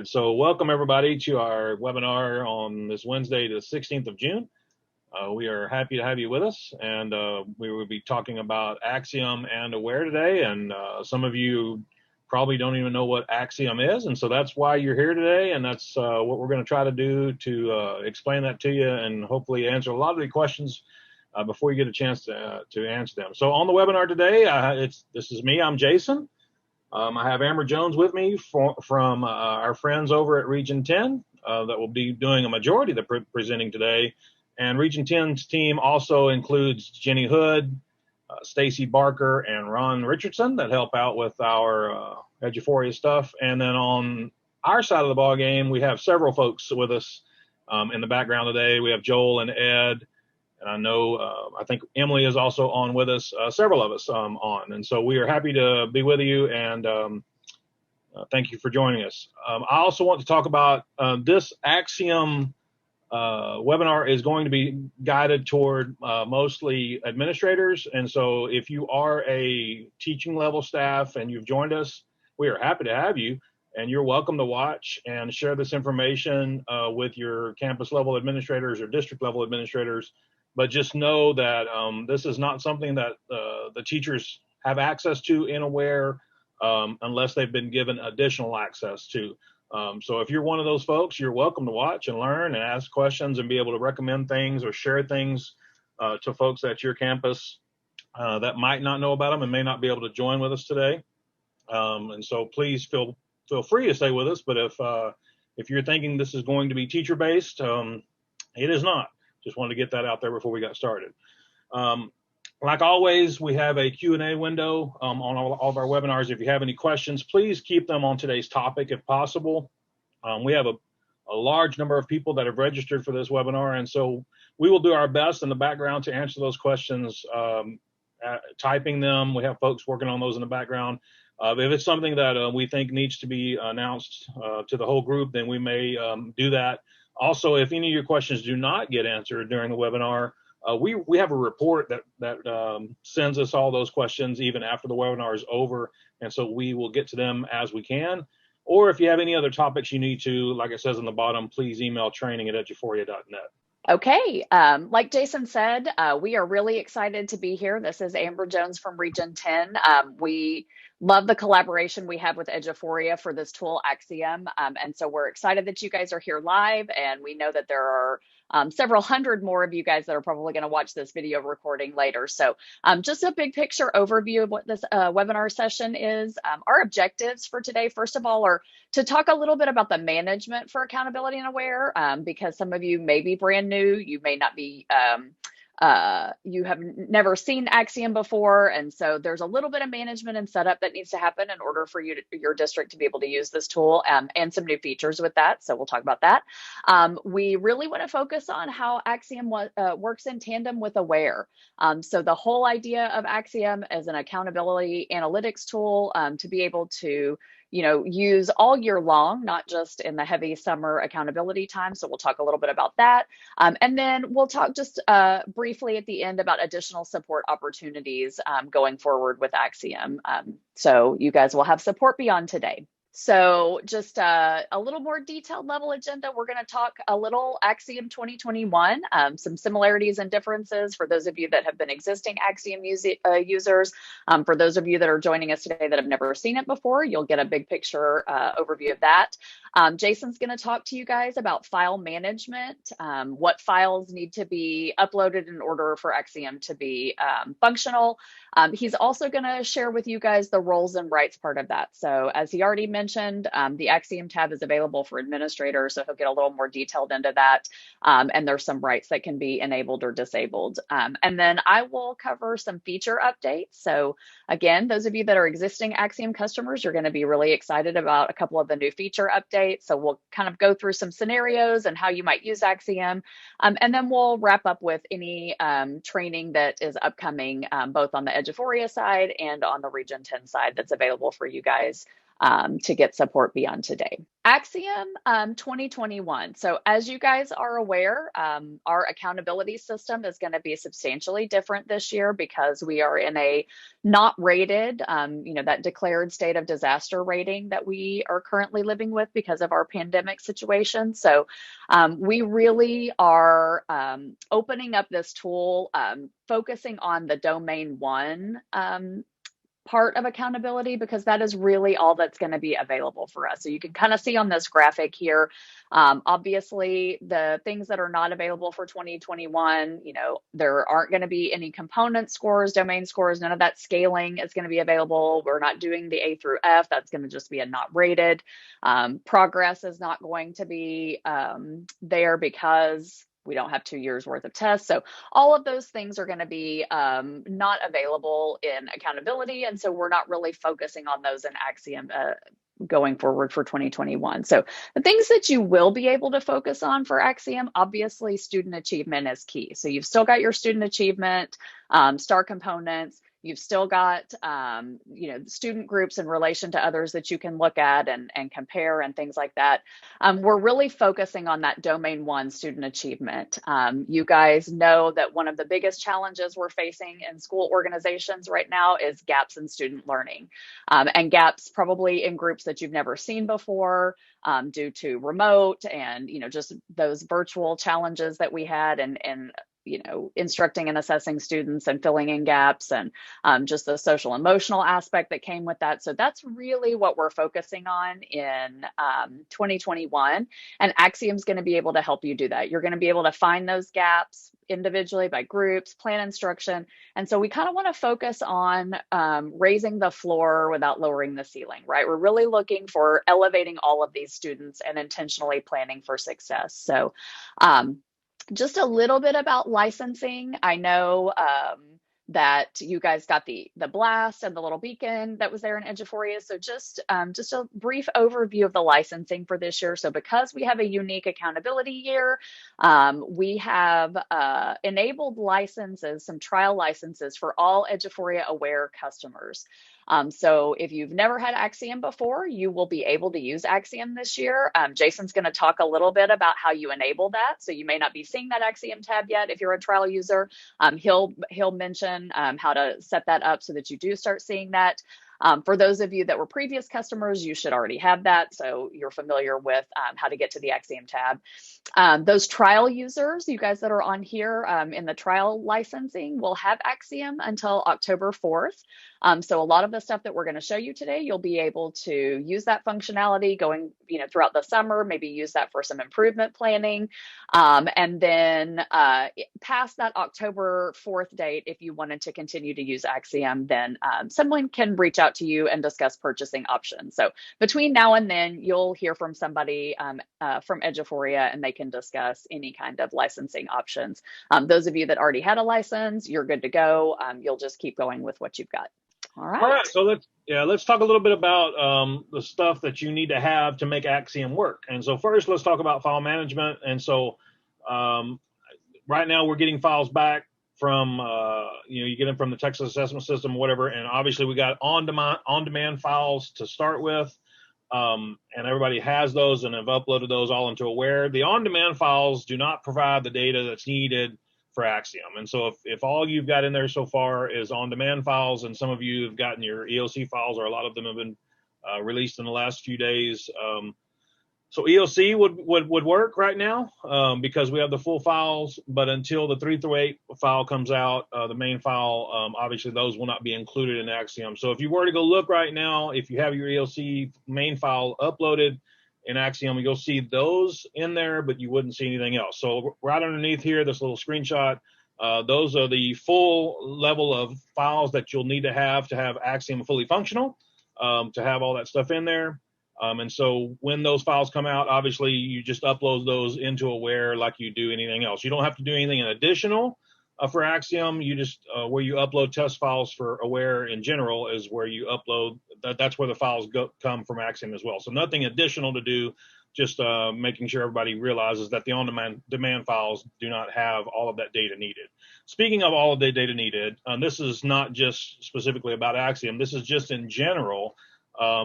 So welcome everybody to our webinar on this Wednesday, the 16th of June. We are happy to have you with us, and we will be talking about Axiom and Aware today. And some of you probably don't even know what Axiom is, and so that's why you're here today, and that's what we're going to try to do to explain that to you and hopefully answer a lot of the questions before you get a chance to answer them. So on the webinar today, this is me, I'm Jason. I have Amber Jones with me from our friends over at Region 10 that will be doing a majority of the presenting today. And Region 10's team also includes Jenny Hood, Stacy Barker, and Ron Richardson that help out with our Eduphoria stuff. And then on our side of the ball game, we have several folks with us in the background today. We have Joel and Ed. And I know, I think Emily is also on with us, several of us on. And so we are happy to be with you, and thank you for joining us. I also want to talk about this Axiom webinar is going to be guided toward mostly administrators. And so if you are a teaching level staff and you've joined us, we are happy to have you. And you're welcome to watch and share this information with your campus level administrators or district level administrators. But just know that this is not something that the teachers have access to in Aware unless they've been given additional access to. So if you're one of those folks, you're welcome to watch and learn and ask questions and be able to recommend things or share things to folks at your campus that might not know about them and may not be able to join with us today. And so please feel free to stay with us. But if you're thinking this is going to be teacher-based, it is not. Just wanted to get that out there before we got started. Like always, we have a Q&A window on all of our webinars. If you have any questions, please keep them on today's topic if possible. We have a large number of people that have registered for this webinar, and so we will do our best in the background to answer those questions, typing them. We have folks working on those in the background. If it's something that we think needs to be announced to the whole group, then we may do that. Also, if any of your questions do not get answered during the webinar, we have a report that sends us all those questions even after the webinar is over, and so we will get to them as we can. Or if you have any other topics you need to, like it says on the bottom, please email training@eduphoria.net. Okay, like Jason said, we are really excited to be here. This is Amber Jones from Region 10. We love the collaboration we have with Eduphoria for this tool, Axiom. And so we're excited that you guys are here live, and we know that there are several hundred more of you guys that are probably going to watch this video recording later. So just a big picture overview of what this webinar session is. Our objectives for today, first of all, are to talk a little bit about the management for accountability and Aware, because some of you may be brand new, you may not be, you have never seen Axiom before, and so there's a little bit of management and setup that needs to happen in order for your district to be able to use this tool, and some new features with that, so we'll talk about that. We really want to focus on how Axiom works in tandem with Aware. So the whole idea of Axiom as an accountability analytics tool to be able to use all year long, not just in the heavy summer accountability time. So we'll talk a little bit about that. And then we'll talk just briefly at the end about additional support opportunities going forward with Axiom. So you guys will have support beyond today. So just a little more detailed level agenda. We're going to talk a little Axiom 2021, some similarities and differences for those of you that have been existing Axiom users. For those of you that are joining us today that have never seen it before, you'll get a big picture overview of that. Jason's going to talk to you guys about file management, what files need to be uploaded in order for Axiom to be functional. He's also going to share with you guys the roles and rights part of that. So as he already mentioned, the Axiom tab is available for administrators, so he'll get a little more detailed into that. And there's some rights that can be enabled or disabled. And then I will cover some feature updates. So again, those of you that are existing Axiom customers, you're going to be really excited about a couple of the new feature updates. So we'll kind of go through some scenarios and how you might use Axiom. And then we'll wrap up with any training that is upcoming, both on the Eduphoria side and on the Region 10 side that's available for you guys to get support beyond today. Axiom 2021. So as you guys are aware, our accountability system is going to be substantially different this year because we are in a not rated, that declared state of disaster rating that we are currently living with because of our pandemic situation. So we really are opening up this tool, focusing on the domain one part of accountability, because that is really all that's going to be available for us. So you can kind of see on this graphic here, obviously the things that are not available for 2021, there aren't going to be any component scores, domain scores, none of that scaling is going to be available. We're not doing the A through F. That's going to just be a not rated. Progress is not going to be there because we don't have 2 years worth of tests. So all of those things are going to be not available in accountability. And so we're not really focusing on those in Axiom going forward for 2021. So the things that you will be able to focus on for Axiom, obviously student achievement is key. So you've still got your student achievement, STAAR components. You've still got, student groups in relation to others that you can look at and compare and things like that. We're really focusing on that domain one student achievement. You guys know that one of the biggest challenges we're facing in school organizations right now is gaps in student learning, and gaps probably in groups that you've never seen before due to remote and, just those virtual challenges that we had and instructing and assessing students and filling in gaps and just the social emotional aspect that came with that. So that's really what we're focusing on in 2021. And Axiom's going to be able to help you do that. You're going to be able to find those gaps individually by groups, plan instruction. And so we kind of want to focus on raising the floor without lowering the ceiling, right? We're really looking for elevating all of these students and intentionally planning for success. So just a little bit about licensing. I know that you guys got the blast and the little beacon that was there in Eduphoria. So just a brief overview of the licensing for this year. So because we have a unique accountability year, we have enabled licenses, some trial licenses for all Eduphoria aware customers. So if you've never had Axiom before, you will be able to use Axiom this year. Jason's going to talk a little bit about how you enable that. So you may not be seeing that Axiom tab yet if you're a trial user. He'll mention how to set that up so that you do start seeing that. For those of you that were previous customers, you should already have that. So you're familiar with how to get to the Axiom tab. Those trial users, you guys that are on here in the trial licensing, will have Axiom until October 4th. So a lot of the stuff that we're going to show you today, you'll be able to use that functionality going, throughout the summer, maybe use that for some improvement planning. And then past that October 4th date, if you wanted to continue to use Axiom, then someone can reach out to you and discuss purchasing options. So between now and then, you'll hear from somebody from Eduphoria and they can discuss any kind of licensing options. Those of you that already had a license, you're good to go. You'll just keep going with what you've got. All right. So let's talk a little bit about the stuff that you need to have to make Axiom work. And so first, let's talk about file management. And so right now we're getting files back from you get them from the Texas Assessment System, whatever. And obviously we got on-demand files to start with. And everybody has those and have uploaded those all into Aware. The on-demand files do not provide the data that's needed for Axiom. And so if all you've got in there so far is on-demand files, and some of you have gotten your EOC files, or a lot of them have been released in the last few days. So EOC would work right now because we have the full files, but until the 3 through 8 file comes out, the main file, obviously those will not be included in Axiom. So if you were to go look right now, if you have your EOC main file uploaded in Axiom, you'll see those in there, but you wouldn't see anything else. So right underneath here, this little screenshot, those are the full level of files that you'll need to have Axiom fully functional, to have all that stuff in there. And so when those files come out, obviously you just upload those into Aware like you do anything else. You don't have to do anything in additional for Axiom. You just, where you upload test files for Aware in general is where you upload, that's where the files come from Axiom as well. So nothing additional to do, just making sure everybody realizes that the on-demand files do not have all of that data needed. Speaking of all of the data needed, this is not just specifically about Axiom. This is just in general.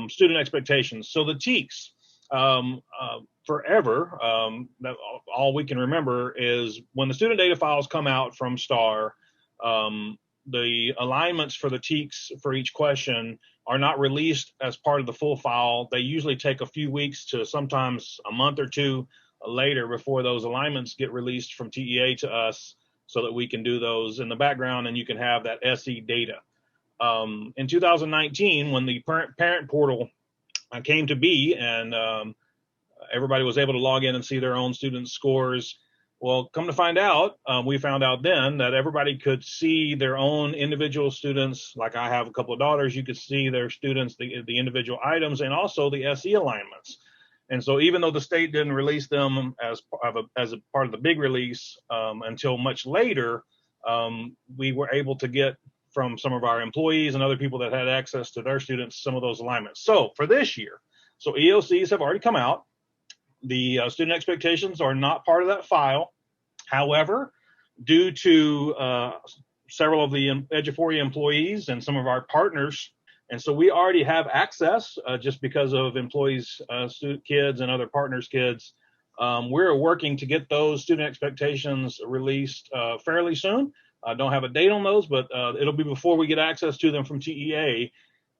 student expectations. So the TEKS, forever, all we can remember is when the student data files come out from STAAR, the alignments for the TEKS for each question are not released as part of the full file. They usually take a few weeks to sometimes a month or two later before those alignments get released from TEA to us so that we can do those in the background and you can have that SE data. In 2019, when the parent portal came to be and everybody was able to log in and see their own students' scores, well, come to find out, we found out then that everybody could see their own individual students. Like I have a couple of daughters, you could see their students, the individual items, and also the SE alignments. And so even though the state didn't release them as a part of the big release until much later, we were able to get from some of our employees and other people that had access to their students some of those alignments. So for this year, so EOCs have already come out. The student expectations are not part of that file. However, due to several of the Eduphoria employees and some of our partners, and so we already have access just because of employees, student kids and other partners' kids. We're working to get those student expectations released fairly soon. I don't have a date on those, but it'll be before we get access to them from TEA.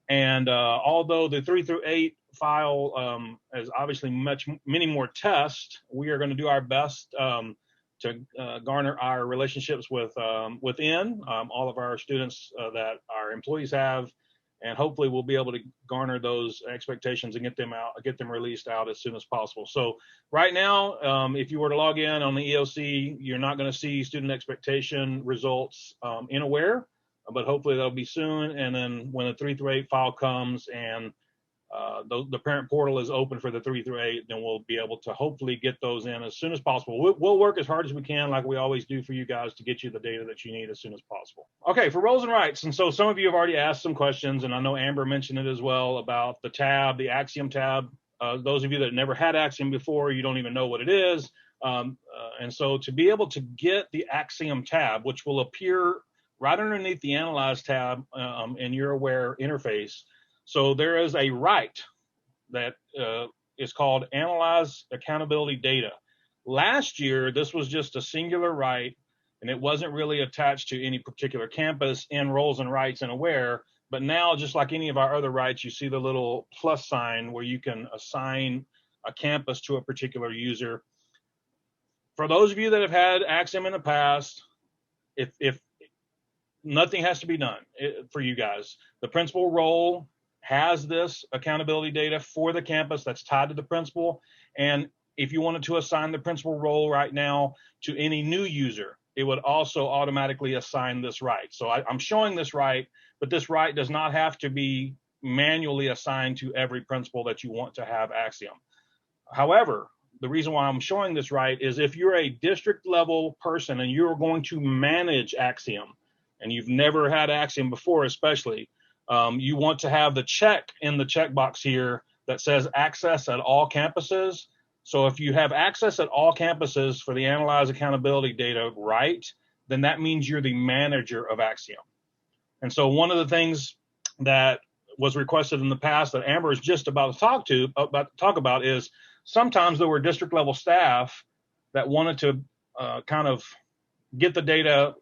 And although the 3 through 8 file is obviously many more tests, we are going to do our best to garner our relationships within all of our students that our employees have, and hopefully we'll be able to garner those expectations and get them released out as soon as possible. So right now, if you were to log in on the EOC, you're not going to see student expectation results in Aware, but hopefully that'll be soon. And then when the 3 through 8 file comes and the parent portal is open for the 3 through 8, then we'll be able to hopefully get those in as soon as possible. We'll work as hard as we can, like we always do for you guys, to get you the data that you need as soon as possible. Okay, for roles and rights. And so some of you have already asked some questions, and I know Amber mentioned it as well about the tab, the Axiom tab. Those of you that never had Axiom before, you don't even know what it is. And so to be able to get the Axiom tab, which will appear right underneath the Analyze tab in your Aware interface. So there is a right that is called Analyze Accountability Data. Last year, this was just a singular right, and it wasn't really attached to any particular campus in roles and rights in Aware. But now, just like any of our other rights, you see the little plus sign where you can assign a campus to a particular user. For those of you that have had Axiom in the past, if nothing has to be done for you guys, the principal role has this accountability data for the campus that's tied to the principal. And if you wanted to assign the principal role right now to any new user, it would also automatically assign this right. So I'm showing this right, but this right does not have to be manually assigned to every principal that you want to have Axiom. However, the reason why I'm showing this right is if you're a district level person and you're going to manage Axiom, and you've never had Axiom before, especially, you want to have the check in the checkbox here that says access at all campuses. So if you have access at all campuses for the Analyze Accountability Data right, then that means you're the manager of Axiom. And so one of the things that was requested in the past that Amber is just about to talk about is sometimes there were district level staff that wanted to kind of get the data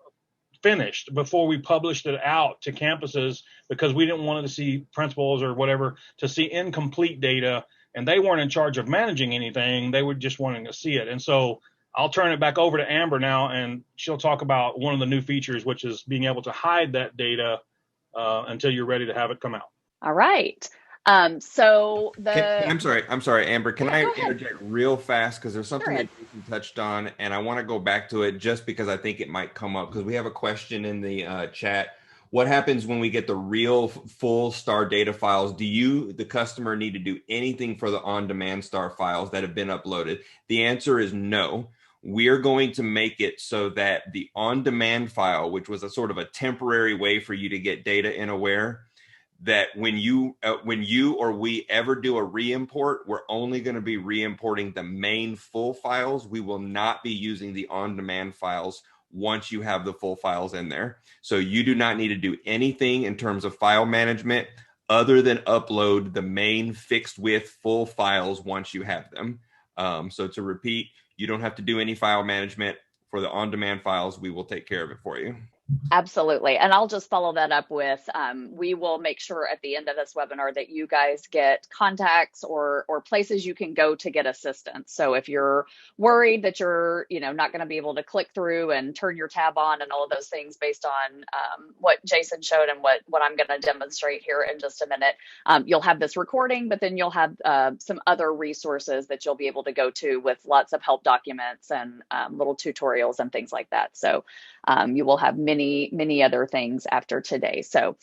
finished before we published it out to campuses because we didn't want to see principals or whatever to see incomplete data, and they weren't in charge of managing anything. They were just wanting to see it. And so I'll turn it back over to Amber now, and she'll talk about one of the new features, which is being able to hide that data until you're ready to have it come out. All right. I'm sorry, Amber, can I interject real fast? Because there's something Sure. that Jason touched on, and I want to go back to it just because I think it might come up, because we have a question in the chat. What happens when we get the real full STAAR data files? Do you, the customer, need to do anything for the on-demand STAAR files that have been uploaded? The answer is no. We're going to make it so that the on-demand file, which was a sort of a temporary way for you to get data in Aware, that when you or we ever do a re-import, we're only going to be re-importing the main full files. We will not be using the on-demand files once you have the full files in there. So you do not need to do anything in terms of file management other than upload the main fixed width full files once you have them. So to repeat, you don't have to do any file management. For the on-demand files, we will take care of it for you. Absolutely. And I'll just follow that up with, we will make sure at the end of this webinar that you guys get contacts or places you can go to get assistance. So if you're worried that you're, not going to be able to click through and turn your tab on and all of those things based on what Jason showed and what I'm going to demonstrate here in just a minute, you'll have this recording, but then you'll have some other resources that you'll be able to go to with lots of help documents and little tutorials and things like that. So you will have many other things after today. So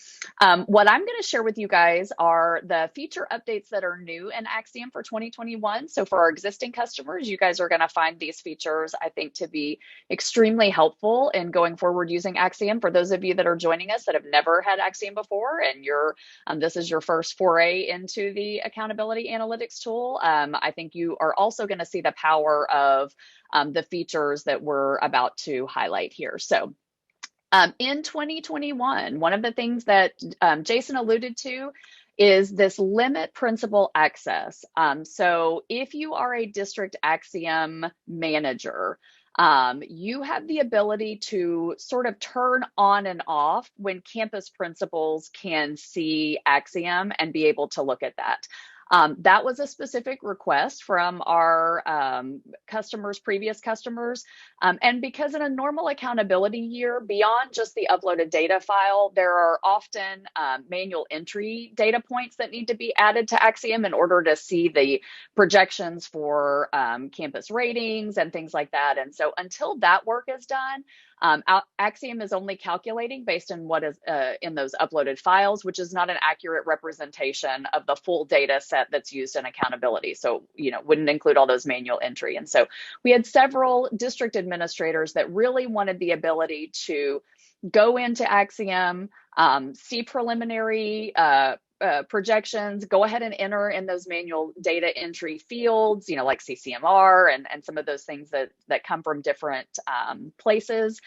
what I'm going to share with you guys are the feature updates that are new in Axiom for 2021. So for our existing customers, you guys are going to find these features, I think, to be extremely helpful in going forward using Axiom. For those of you that are joining us that have never had Axiom before and this is your first foray into the accountability analytics tool, I think you are also going to see the power of the features that we're about to highlight here. So in 2021, one of the things that Jason alluded to is this limit principal access. So if you are a district Axiom manager, you have the ability to sort of turn on and off when campus principals can see Axiom and be able to look at that. That was a specific request from our previous customers. And because in a normal accountability year, beyond just the uploaded data file, there are often manual entry data points that need to be added to Axiom in order to see the projections for campus ratings and things like that. And so until that work is done, Axiom is only calculating based on what is in those uploaded files, which is not an accurate representation of the full data set that's used in accountability. So, wouldn't include all those manual entry. And so we had several district administrators that really wanted the ability to go into Axiom, see preliminary projections, go ahead and enter in those manual data entry fields, like CCMR and some of those things that come from different places,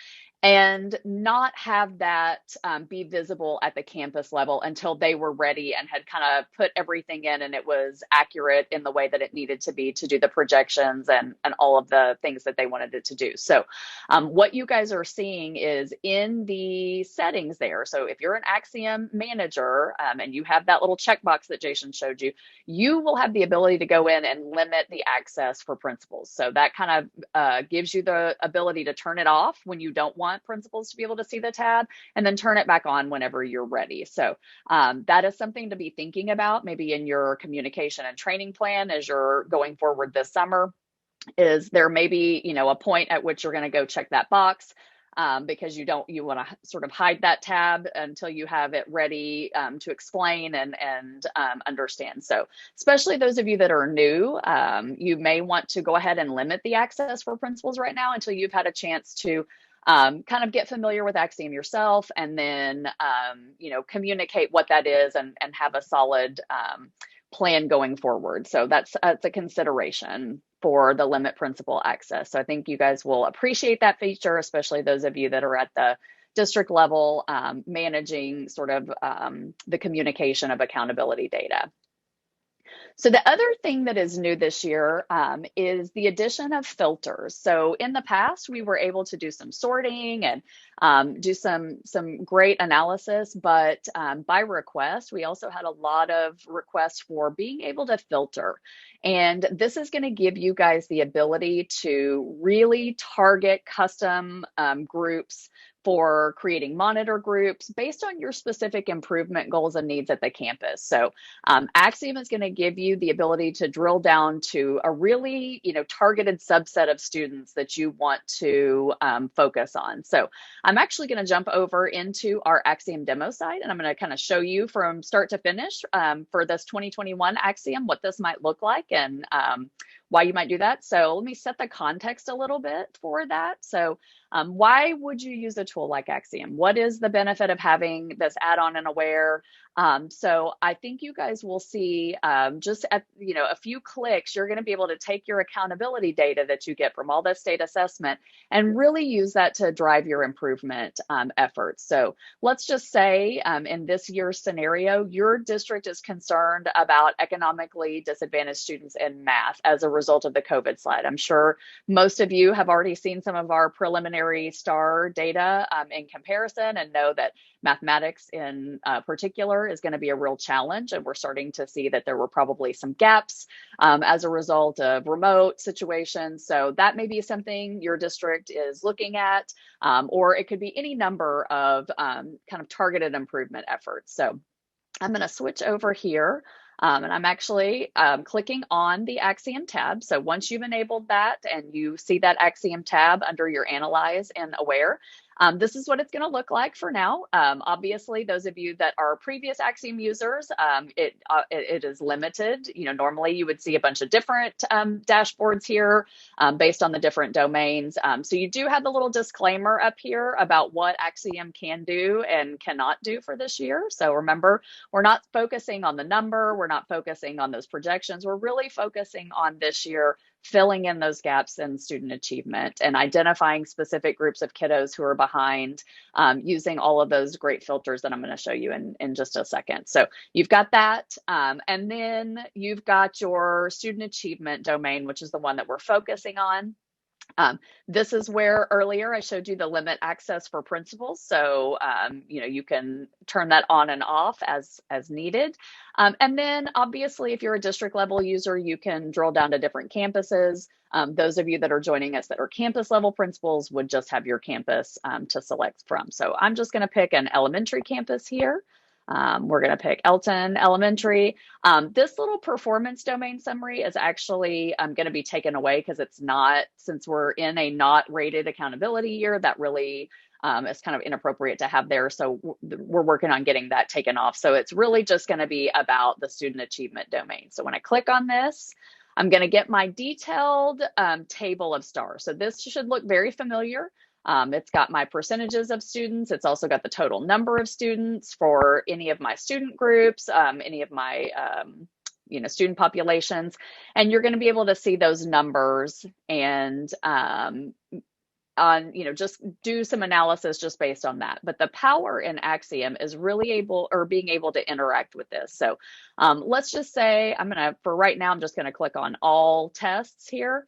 and not have that be visible at the campus level until they were ready and had kind of put everything in and it was accurate in the way that it needed to be to do the projections and all of the things that they wanted it to do. So what you guys are seeing is in the settings there. So if you're an Axiom manager and you have that little checkbox that Jason showed you, you will have the ability to go in and limit the access for principals. So that kind of gives you the ability to turn it off when you don't want principals to be able to see the tab, and then turn it back on whenever you're ready. So that is something to be thinking about maybe in your communication and training plan as you're going forward this summer. Is there maybe a point at which you're going to go check that box because you want to sort of hide that tab until you have it ready to explain and understand. So especially those of you that are new, you may want to go ahead and limit the access for principals right now until you've had a chance to kind of get familiar with Axiom yourself, and then, communicate what that is and have a solid plan going forward. So that's a consideration for the limit principal access. So I think you guys will appreciate that feature, especially those of you that are at the district level managing sort of the communication of accountability data. So the other thing that is new this year is the addition of filters. So in the past, we were able to do some sorting and do some great analysis, but by request, we also had a lot of requests for being able to filter. And this is going to give you guys the ability to really target custom groups for creating monitor groups based on your specific improvement goals and needs at the campus. So Axiom is going to give you the ability to drill down to a really, targeted subset of students that you want to focus on. So I'm actually going to jump over into our Axiom demo site, and I'm going to kind of show you from start to finish for this 2021 Axiom, what this might look like and why you might do that. So let me set the context a little bit for that. So why would you use a tool like Axiom? What is the benefit of having this add-on and aware? So I think you guys will see just at a few clicks, you're going to be able to take your accountability data that you get from all this state assessment and really use that to drive your improvement efforts. So let's just say in this year's scenario, your district is concerned about economically disadvantaged students in math as a result of the COVID slide. I'm sure most of you have already seen some of our preliminary STAAR data in comparison and know that mathematics in particular is going to be a real challenge. And we're starting to see that there were probably some gaps as a result of remote situations. So that may be something your district is looking at, or it could be any number of kind of targeted improvement efforts. So I'm going to switch over here. And I'm actually clicking on the Axiom tab. So once you've enabled that and you see that Axiom tab under your Analyze and Aware, this is what it's going to look like for now. Obviously, those of you that are previous Axiom users, it is limited. Normally you would see a bunch of different dashboards here based on the different domains. So you do have the little disclaimer up here about what Axiom can do and cannot do for this year. So remember, we're not focusing on the number. We're not focusing on those projections. We're really focusing on this year, filling in those gaps in student achievement and identifying specific groups of kiddos who are behind using all of those great filters that I'm going to show you in just a second. So you've got that. And then you've got your student achievement domain, which is the one that we're focusing on. This is where earlier I showed you the limit access for principals. So, you can turn that on and off as needed. And then obviously, if you're a district level user, you can drill down to different campuses. Those of you that are joining us that are campus level principals would just have your campus to select from. So I'm just going to pick an elementary campus here. We're going to pick Elton Elementary. This little performance domain summary is actually going to be taken away because it's not, since we're in a not rated accountability year, that really is kind of inappropriate to have there. So we're working on getting that taken off. So it's really just going to be about the student achievement domain. So when I click on this, I'm going to get my detailed table of stars. So this should look very familiar. It's got my percentages of students. It's also got the total number of students for any of my student groups, any of my student populations. And you're going to be able to see those numbers and just do some analysis just based on that. But the power in Axiom is really being able to interact with this. So let's just say for right now, I'm just going to click on all tests here.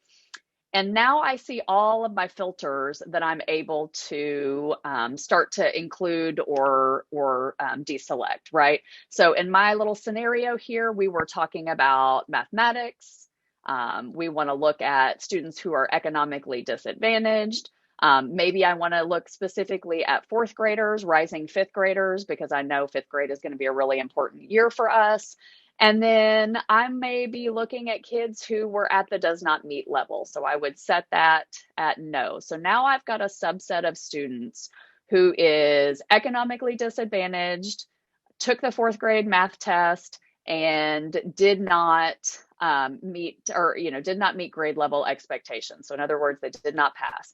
And now I see all of my filters that I'm able to start to include or deselect, right? So in my little scenario here, we were talking about mathematics. We want to look at students who are economically disadvantaged. Maybe I want to look specifically at fourth graders, rising fifth graders, because I know fifth grade is going to be a really important year for us. And then I may be looking at kids who were at the does not meet level. So I would set that at no. So now I've got a subset of students who is economically disadvantaged, took the fourth grade math test, and did not meet grade level expectations. So in other words, they did not pass.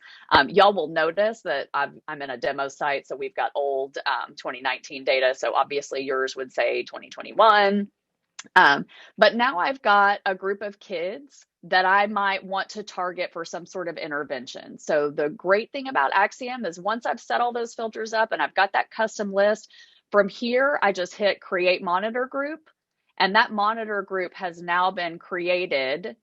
Y'all will notice that I'm in a demo site. So we've got old 2019 data. So obviously yours would say 2021. But now I've got a group of kids that I might want to target for some sort of intervention. So the great thing about Axiom is once I've set all those filters up and I've got that custom list, from here, I just hit create monitor group, and that monitor group has now been created.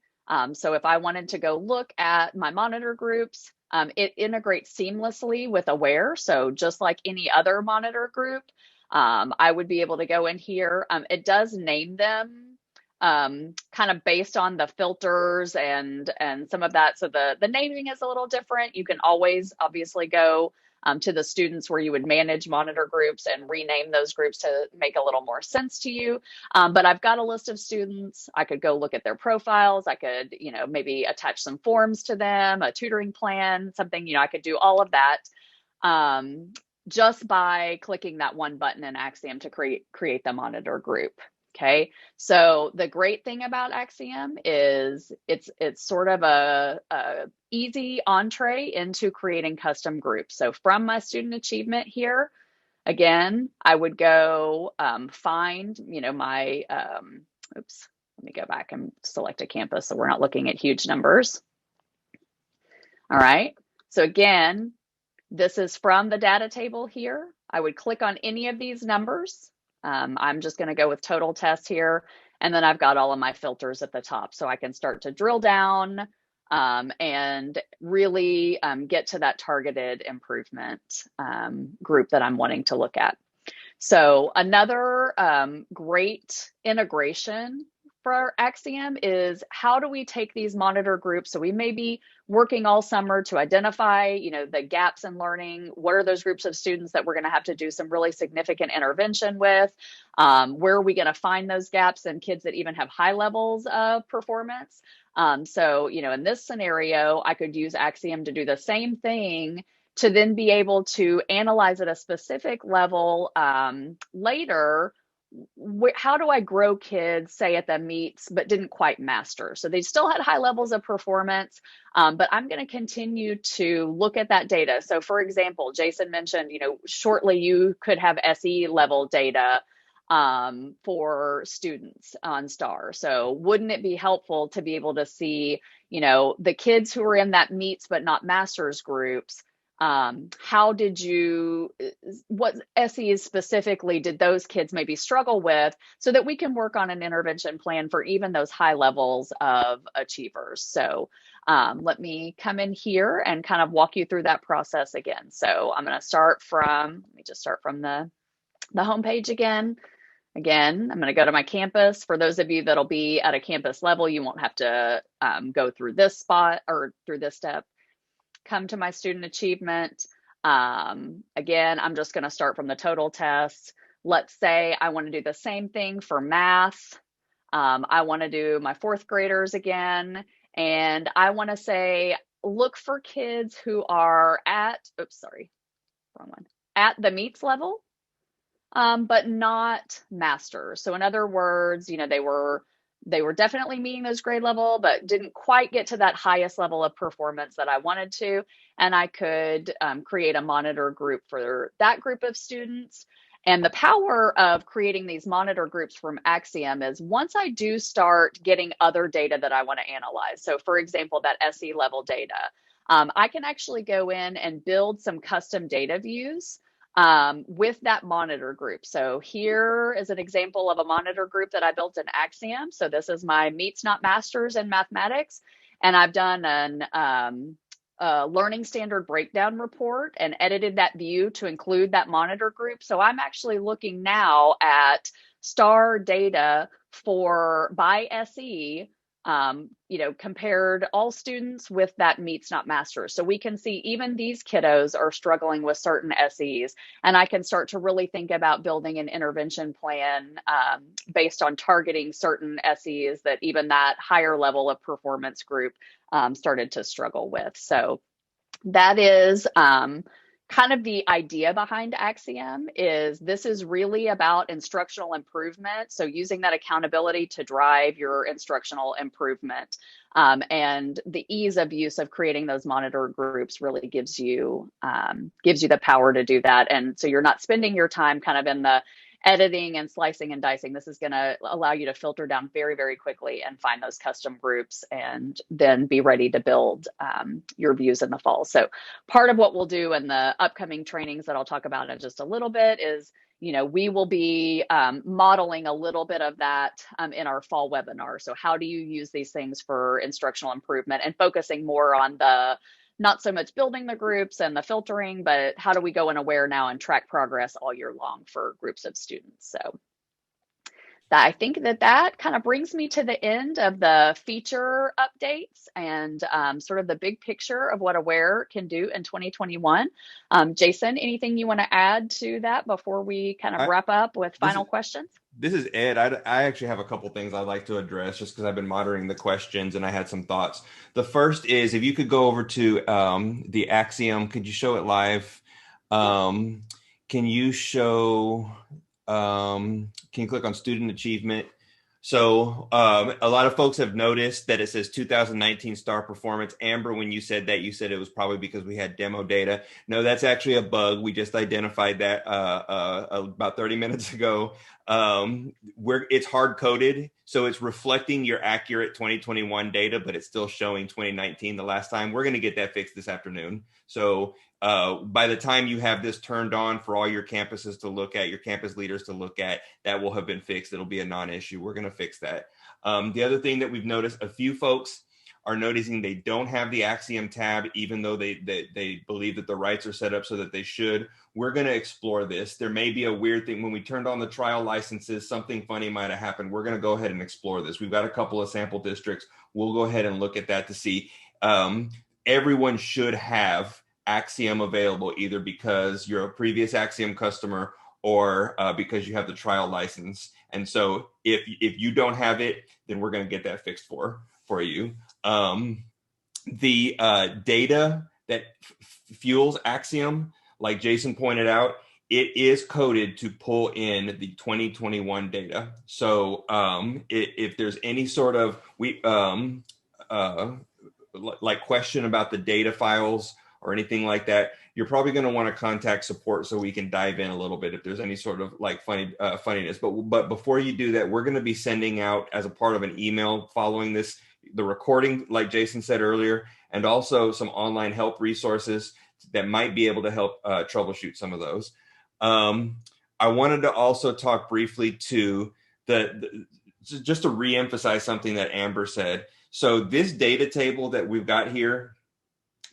So if I wanted to go look at my monitor groups, it integrates seamlessly with Aware. So just like any other monitor group, I would be able to go in here. It does name them kind of based on the filters and some of that. So the naming is a little different. You can always obviously go to the students where you would manage monitor groups and rename those groups to make a little more sense to you. But I've got a list of students. I could go look at their profiles. I could, maybe attach some forms to them, a tutoring plan, something, I could do all of that. Just by clicking that one button in Axiom to create the monitor group. Okay, so the great thing about Axiom is it's sort of a easy entree into creating custom groups. So from my student achievement here, Again, I would go find, my, oops, let me go back and select a campus so we're not looking at huge numbers. All right, so again, this is from the data table here. I would click on any of these numbers. I'm just going to go with total test here. And then I've got all of my filters at the top. So I can start to drill down and really get to that targeted improvement group that I'm wanting to look at. So another great integration for Axiom is how do we take these monitor groups? So we may be working all summer to identify, the gaps in learning. What are those groups of students that we're going to have to do some really significant intervention with? Where are we going to find those gaps in kids that even have high levels of performance? So, in this scenario, I could use Axiom to do the same thing to then be able to analyze at a specific level later. How do I grow kids, say at the meets, but didn't quite master? So they still had high levels of performance, but I'm going to continue to look at that data. So for example, Jason mentioned, shortly you could have SE level data for students on STAAR. So wouldn't it be helpful to be able to see, the kids who are in that meets but not masters groups, how did what SEs specifically did those kids maybe struggle with, so that we can work on an intervention plan for even those high levels of achievers. So let me come in here and kind of walk you through that process again. So I'm going to start from, let me just start from the homepage again. Again, I'm going to go to my campus. For those of you that'll be at a campus level, you won't have to go through this spot or through this step. Come to my student achievement. Again, I'm just going to start from the total test. Let's say I want to do the same thing for math. I want to do my fourth graders again. And I want to say, look for kids who are at, oops, sorry, wrong one, at the meets level, but not masters. So in other words, they were definitely meeting those grade level, but didn't quite get to that highest level of performance that I wanted to. And I could create a monitor group for that group of students. And the power of creating these monitor groups from Axiom is once I do start getting other data that I want to analyze. So for example, that SE level data, I can actually go in and build some custom data views with that monitor group. So here is an example of a monitor group that I built in Axiom. So this is my meets not masters in mathematics. And I've done an learning standard breakdown report and edited that view to include that monitor group. So I'm actually looking now at STAAR data by SE, compared all students with that meets not masters. So we can see even these kiddos are struggling with certain SEs, and I can start to really think about building an intervention plan based on targeting certain SEs that even that higher level of performance group started to struggle with. So that is kind of the idea behind Axiom. Is this is really about instructional improvement. So using that accountability to drive your instructional improvement, and the ease of use of creating those monitor groups really gives you the power to do that. And so you're not spending your time kind of in the editing and slicing and dicing. This is going to allow you to filter down very, very quickly and find those custom groups and then be ready to build your views in the fall. So part of what we'll do in the upcoming trainings that I'll talk about in just a little bit is, we will be modeling a little bit of that in our fall webinar. So how do you use these things for instructional improvement, and focusing more on the not so much building the groups and the filtering, but how do we go in Aware now and track progress all year long for groups of students? So I think that kind of brings me to the end of the feature updates and sort of the big picture of what Aware can do in 2021. Jason, anything you want to add to that before we kind of wrap up with final questions? This is Ed. I actually have a couple things I'd like to address just because I've been monitoring the questions and I had some thoughts. The first is, if you could go over to the Axiom, could you show it live? Can you show, can you click on student achievement? So a lot of folks have noticed that it says 2019 STAAR Performance. Amber, when you said that, you said it was probably because we had demo data. No, that's actually a bug. We just identified that about 30 minutes ago. It's hard coded, so it's reflecting your accurate 2021 data, but it's still showing 2019 the last time. We're going to get that fixed this afternoon. So by the time you have this turned on for all your campuses to look at, your campus leaders to look at, that will have been fixed. It'll be a non-issue. We're going to fix that. The other thing that we've noticed, a few folks are noticing they don't have the Axiom tab, even though they believe that the rights are set up so that they should. We're going to explore this. There may be a weird thing. When we turned on the trial licenses, something funny might have happened. We're going to go ahead and explore this. We've got a couple of sample districts. We'll go ahead and look at that to see. Everyone should have Axiom available, either because you're a previous Axiom customer or because you have the trial license. And so if you don't have it, then we're going to get that fixed for you. The data that fuels Axiom, like Jason pointed out, it is coded to pull in the 2021 data. So if there's any sort of like question about the data files or anything like that, you're probably going to want to contact support so we can dive in a little bit if there's any sort of like funniness. But before you do that, we're going to be sending out, as a part of an email following this, the recording, like Jason said earlier, and also some online help resources that might be able to help troubleshoot some of those. I wanted to also talk briefly to just to reemphasize something that Amber said. So this data table that we've got here,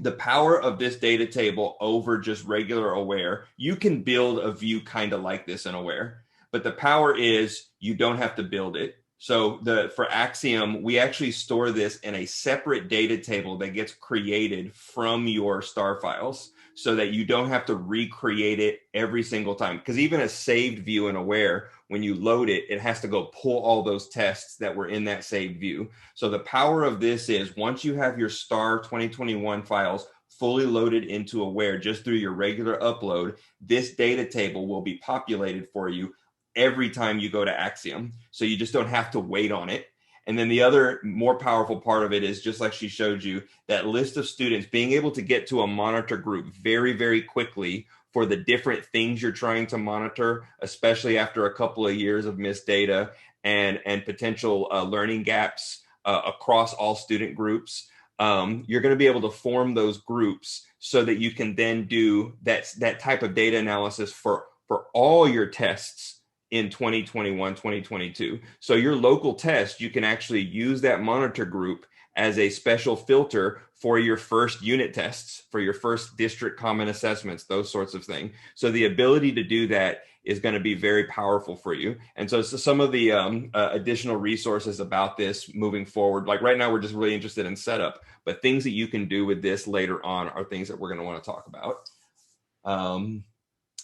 the power of this data table over just regular Aware, you can build a view kind of like this in Aware, but the power is you don't have to build it. So for Axiom, we actually store this in a separate data table that gets created from your STAAR files so that you don't have to recreate it every single time. Because even a saved view in Aware, when you load it, it has to go pull all those tests that were in that saved view. So the power of this is once you have your STAAR 2021 files fully loaded into Aware just through your regular upload, this data table will be populated for you every time you go to Axiom. So you just don't have to wait on it. And then the other more powerful part of it is, just like she showed you, that list of students, being able to get to a monitor group very, very quickly for the different things you're trying to monitor, especially after a couple of years of missed data and potential learning gaps across all student groups. You're going to be able to form those groups so that you can then do that type of data analysis for all your tests in 2021, 2022. So your local test, you can actually use that monitor group as a special filter for your first unit tests, for your first district common assessments, those sorts of things. So the ability to do that is going to be very powerful for you. And so some of the additional resources about this moving forward, like right now, we're just really interested in setup, but things that you can do with this later on are things that we're going to want to talk about.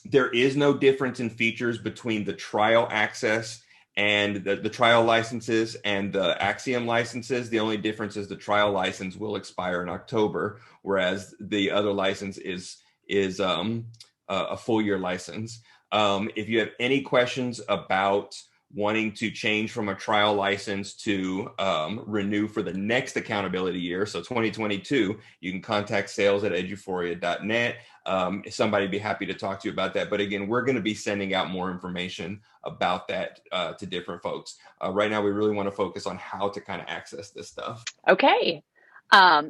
There is no difference in features between the trial access and the trial licenses and the Axiom licenses. The only difference is the trial license will expire in October, whereas the other license is a full year license. If you have any questions about wanting to change from a trial license to renew for the next accountability year, so 2022, you can contact sales@eduphoria.net. Somebody would be happy to talk to you about that. But again, we're going to be sending out more information about that to different folks. Right now, we really want to focus on how to kind of access this stuff. Okay.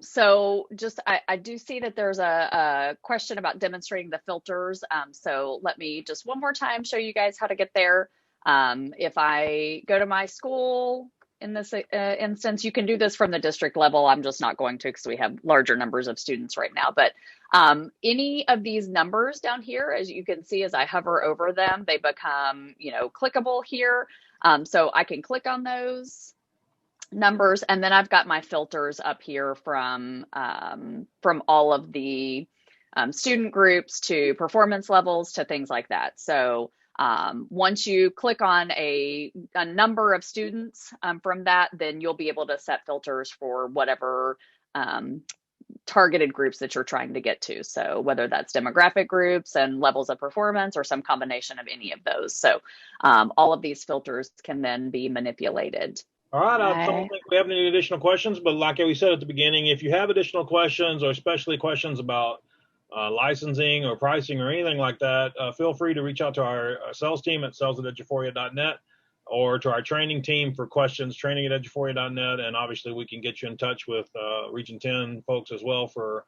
So just, I do see that there's a question about demonstrating the filters. So let me just one more time show you guys how to get there. If I go to my school in this instance, you can do this from the district level. I'm just not going to because we have larger numbers of students right now. But any of these numbers down here, as you can see, as I hover over them, they become, clickable here. So I can click on those numbers, and then I've got my filters up here from all of the student groups to performance levels to things like that. So once you click on a number of students from that, then you'll be able to set filters for whatever targeted groups that you're trying to get to. So whether that's demographic groups and levels of performance or some combination of any of those. So all of these filters can then be manipulated. All right, I don't Okay. think we have any additional questions, but like we said at the beginning, if you have additional questions or especially questions about licensing or pricing or anything like that, feel free to reach out to our sales team at sales@eduphoria.net or to our training team for questions, training@eduphoria.net. And obviously we can get you in touch with Region 10 folks as well for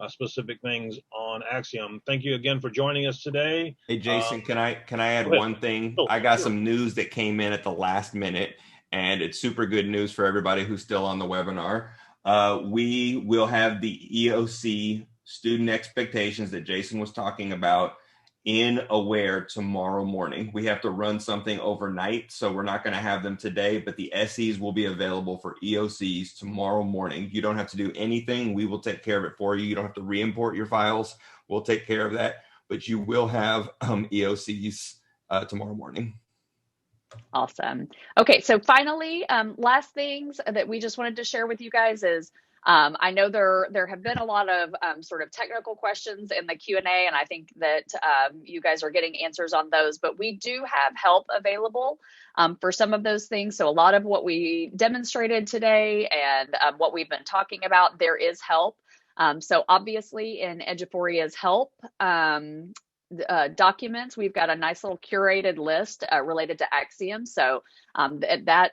specific things on Axiom. Thank you again for joining us today. Hey, Jason, can I add Go ahead. one thing? Oh, I got sure. some news that came in at the last minute, and it's super good news for everybody who's still on the webinar. We will have the EOC Student Expectations that Jason was talking about in Aware tomorrow morning. We have to run something overnight, so we're not going to have them today, but the SEs will be available for EOCs tomorrow morning. You don't have to do anything. We will take care of it for you. You don't have to re-import your files. We'll take care of that, but you will have EOCs tomorrow morning. Awesome. Okay, so finally, last things that we just wanted to share with you guys is I know there have been a lot of sort of technical questions in the Q&A, and I think that you guys are getting answers on those, but we do have help available for some of those things. So a lot of what we demonstrated today and what we've been talking about, there is help. So obviously in Eduphoria's help, documents, we've got a nice little curated list related to Axiom. So that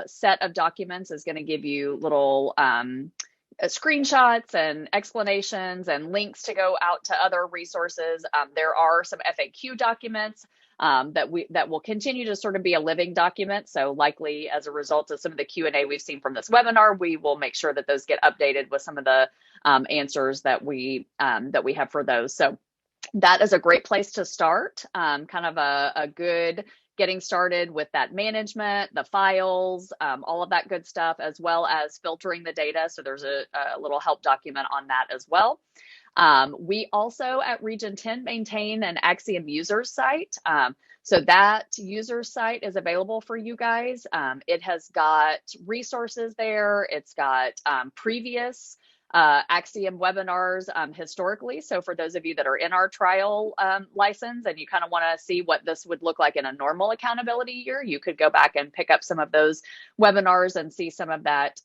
set of documents is going to give you little screenshots and explanations and links to go out to other resources. There are some FAQ documents that will continue to sort of be a living document. So likely as a result of some of the Q&A we've seen from this webinar, we will make sure that those get updated with some of the answers that we have for those. So that is a great place to start, kind of a good getting started with that management, the files, all of that good stuff, as well as filtering the data. So there's a little help document on that as well. We also at Region 10 maintain an Axiom users site. So that user site is available for you guys. It has got resources there. It's got previous Axiom webinars historically. So for those of you that are in our trial license and you kind of want to see what this would look like in a normal accountability year, you could go back and pick up some of those webinars and see some of that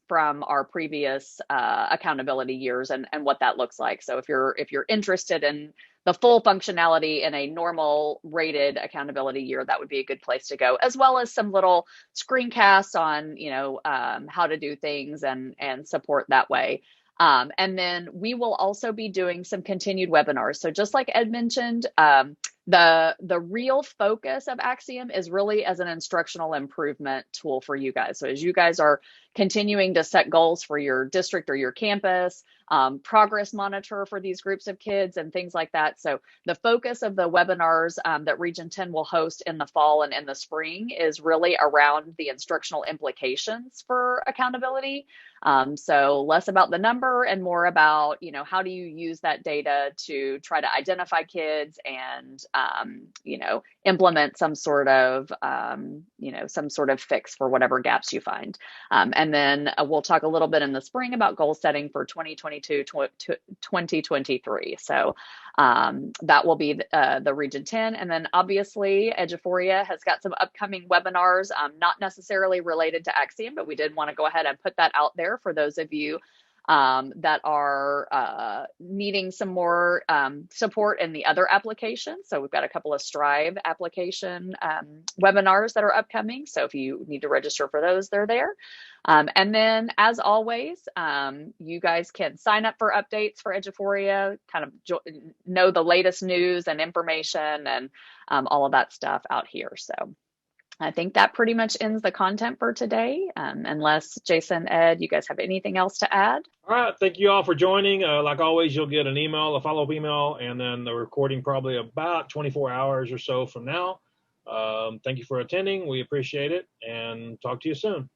from our previous accountability years and what that looks like. So if you're interested in the full functionality in a normal rated accountability year, that would be a good place to go, as well as some little screencasts on, how to do things and support that way. And then we will also be doing some continued webinars. So just like Ed mentioned, the real focus of Axiom is really as an instructional improvement tool for you guys. So as you guys are continuing to set goals for your district or your campus, progress monitor for these groups of kids and things like that. So the focus of the webinars that Region 10 will host in the fall and in the spring is really around the instructional implications for accountability. So less about the number and more about, how do you use that data to try to identify kids and, implement some sort of fix for whatever gaps you find. And then we'll talk a little bit in the spring about goal setting for 2022, 2023. So that will be the Region 10. And then obviously Eduphoria has got some upcoming webinars, not necessarily related to Axiom, but we did want to go ahead and put that out there for those of you that are needing some more support in the other applications. So we've got a couple of Strive application webinars that are upcoming. So if you need to register for those, they're there. And then as always, you guys can sign up for updates for Eduphoria, kind of know the latest news and information and all of that stuff out here. So I think that pretty much ends the content for today, unless Jason, Ed, you guys have anything else to add? All right. Thank you all for joining. Like always, you'll get an email, a follow-up email, and then the recording probably about 24 hours or so from now. Thank you for attending. We appreciate it, and talk to you soon.